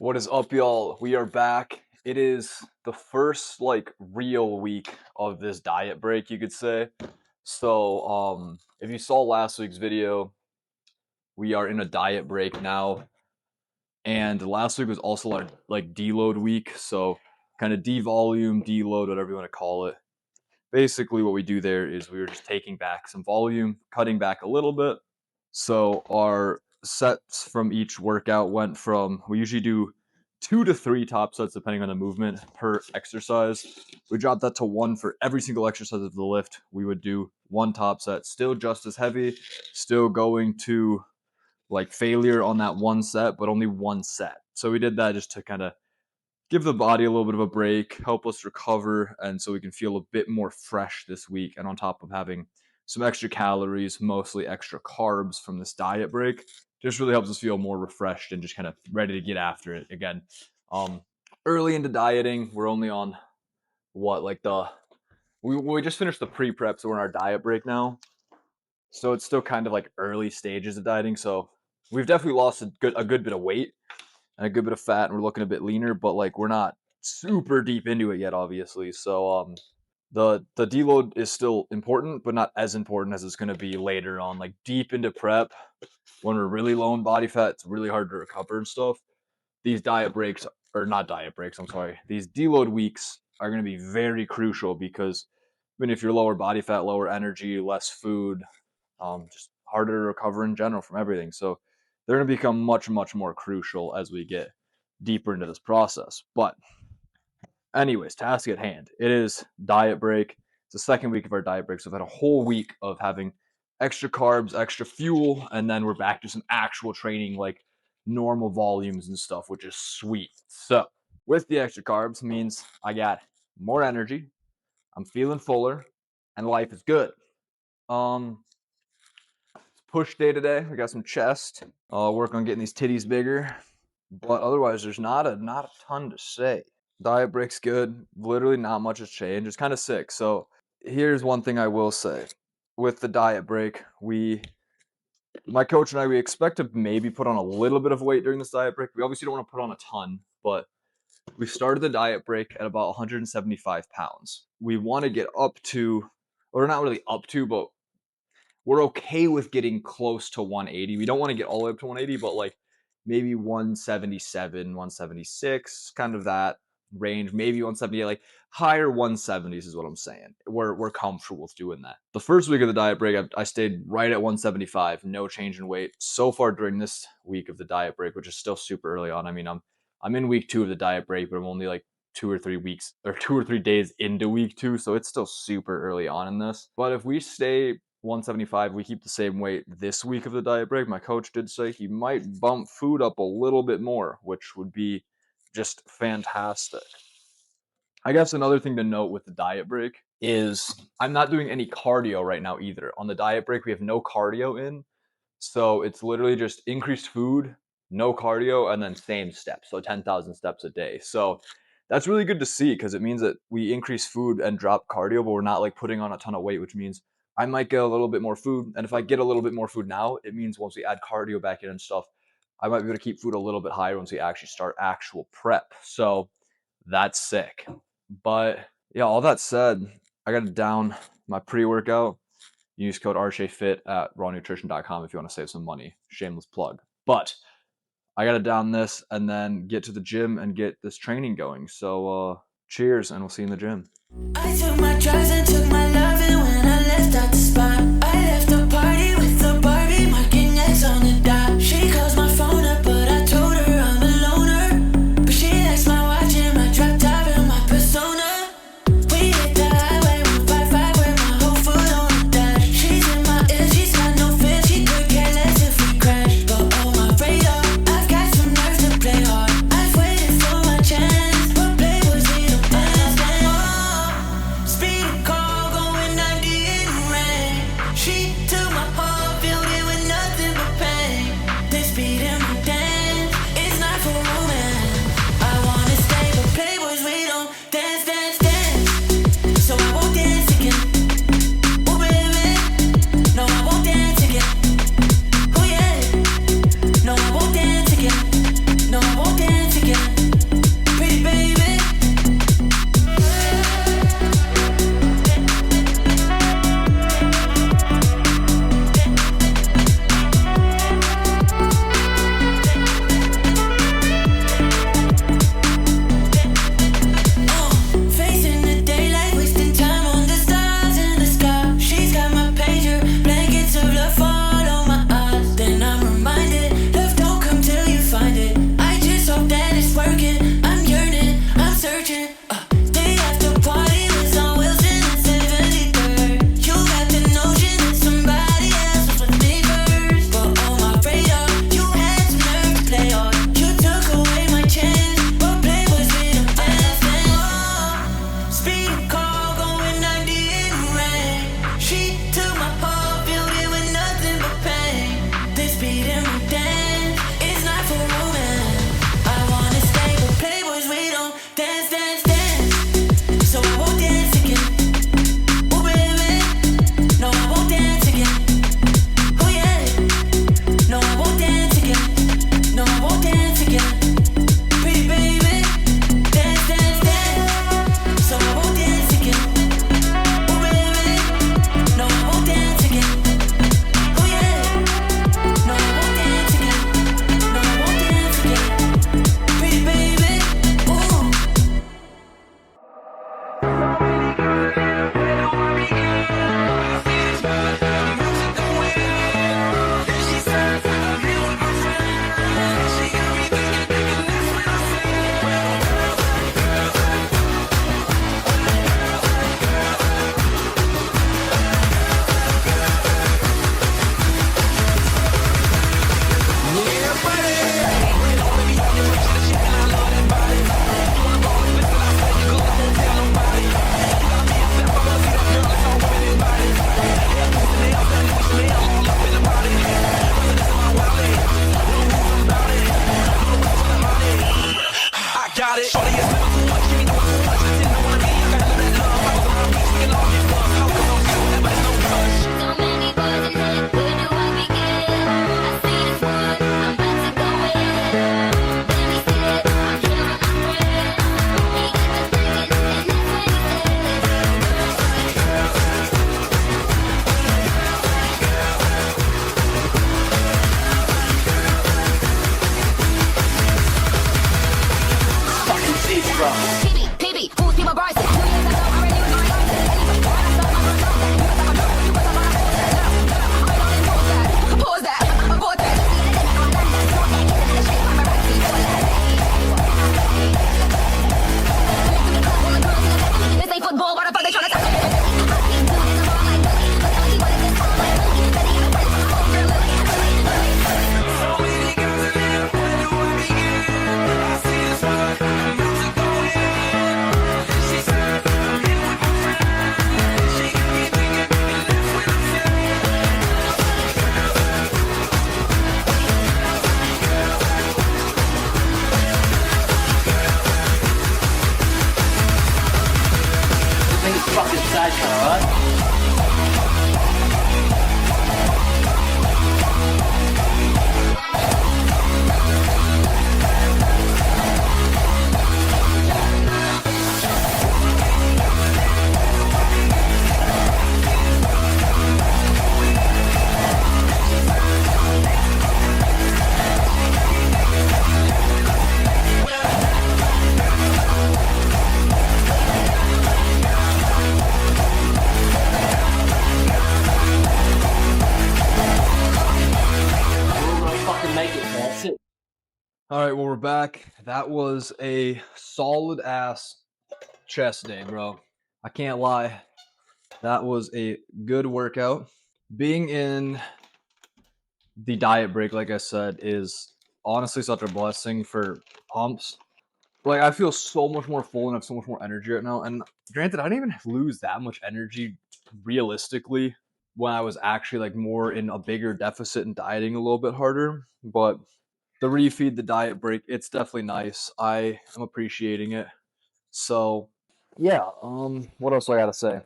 What is up, y'all? We are back. It is the first real week of this diet break, you could say. So, if you saw last week's video, we are in a diet break now. And last week was also like deload week, so kind of devolume, deload, whatever you want to call it. Basically, what we do there is we were just taking back some volume, cutting back a little bit. So our sets from each workout went from, we usually do 2 to 3 top sets depending on the movement per exercise. We dropped that to 1 for every single exercise of the lift. We would do 1 top set, still just as heavy, still going to failure on that 1 set, but only 1 set. So we did that just to kind of give the body a little bit of a break, help us recover, and so we can feel a bit more fresh this week. And on top of having some extra calories, mostly extra carbs from this diet break, just really helps us feel more refreshed and just kind of ready to get after it again. Early into dieting, we're only on we just finished the pre-prep, so we're in our diet break now. So it's still kind of like early stages of dieting. So we've definitely lost a good bit of weight and a good bit of fat, and we're looking a bit leaner, but we're not super deep into it yet, obviously. So the deload is still important, but not as important as it's going to be later on, like deep into prep when we're really low in body fat. It's really hard to recover and stuff. These diet breaks, or not diet breaks, I'm sorry, these deload weeks are going to be very crucial because even if you're lower body fat, lower energy, less food, just harder to recover in general from everything. So they're going to become much, much more crucial as we get deeper into this process. But anyways, task at hand. It is diet break. It's the second week of our diet break. So we've had a whole week of having extra carbs, extra fuel, and then we're back to some actual training, like normal volumes and stuff, which is sweet. So with the extra carbs means I got more energy, I'm feeling fuller, and life is good. Push day today. We got some chest. Work on getting these titties bigger. But otherwise, there's not a ton to say. Diet break's good. Literally not much has changed. It's kind of sick. So here's one thing I will say. With the diet break, my coach and I, we expect to maybe put on a little bit of weight during this diet break. We obviously don't want to put on a ton, but we started the diet break at about 175 pounds. We want to get up to, or not really up to, but we're okay with getting close to 180. We don't want to get all the way up to 180, but maybe 177, 176, kind of that range, maybe 178, like higher 170s is what I'm saying. We're comfortable with doing that. The first week of the diet break, I stayed right at 175, no change in weight. So far during this week of the diet break, which is still super early on. I mean, I'm in week 2 of the diet break, but I'm only like 2 or 3 days into week 2, so it's still super early on in this. But if we stay 175, we keep the same weight this week of the diet break, my coach did say he might bump food up a little bit more, which would be just fantastic. I guess another thing to note with the diet break is I'm not doing any cardio right now either. On the diet break, we have no cardio in. So it's literally just increased food, no cardio, and then same steps. So 10,000 steps a day. So that's really good to see because it means that we increase food and drop cardio, but we're not putting on a ton of weight, which means I might get a little bit more food. And if I get a little bit more food now, it means once we add cardio back in and stuff, I might be able to keep food a little bit higher once we actually start actual prep. So that's sick. But yeah, all that said, I got it down my pre-workout. Use code RSAHYFIT at rawnutrition.com if you want to save some money. Shameless plug. But I got to down this and then get to the gym and get this training going. So cheers, and we'll see you in the gym. I took my drugs and took my loving when I left out the spot. I left the party with the Barbie marking X on the dot. She calls my phone up, but I told her I'm a loner. But she likes my watch and my drop top and my persona. We hit the highway 155 with my whole foot on the dash. She's in my ear, she's got no fear. She could care less if we crash. But on my radar, I've got some nerve to play hard. I've waited for my chance, but play was in a past. Speed of car going 90 All right, well, we're back. That was a solid ass chest day, bro. I can't lie. That was a good workout. Being in the diet break, like I said, is honestly such a blessing for pumps. Like, I feel so much more full and have so much more energy right now. And granted, I didn't even lose that much energy realistically when I was actually like more in a bigger deficit and dieting a little bit harder. But the refeed, the diet break, it's definitely nice. I am appreciating it. So yeah, what else do I gotta say?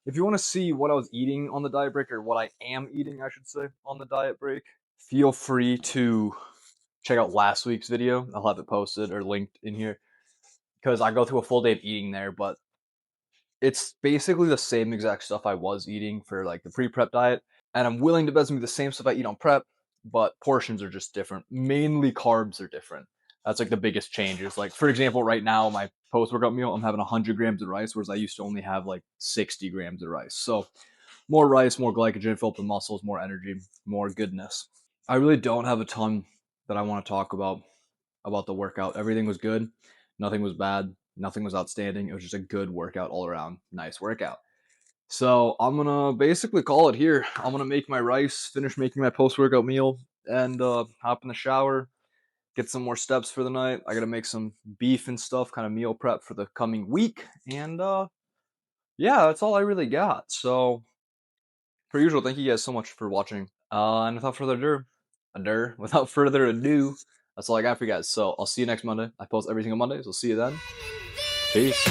If you want to see what I was eating on the diet break, or what I am eating, I should say, on the diet break, feel free to check out last week's video. I'll have it posted or linked in here because I go through a full day of eating there, but it's basically the same exact stuff I was eating for like the pre-prep diet, and I'm willing to bet it's gonna be the same stuff I eat on prep, but portions are just different. Mainly carbs are different. That's like the biggest changes. Like for example, right now my post-workout meal, I'm having 100 grams of rice, whereas I used to only have like 60 grams of rice. So more rice, more glycogen, fill up the muscles, more energy, more goodness. I really don't have a ton that I want to talk about the workout. Everything was good. Nothing was bad. Nothing was outstanding. It was just a good workout all around. Nice workout. So I'm gonna basically call it here. I'm gonna make my rice, finish making my post-workout meal, and hop in the shower, get some more steps for the night. I gotta make some beef and stuff, kind of meal prep for the coming week. And yeah, that's all I really got. So per usual, thank you guys so much for watching. And without further ado, that's all I got for you guys. So I'll see you next Monday. I post every single Monday, so see you then. Peace.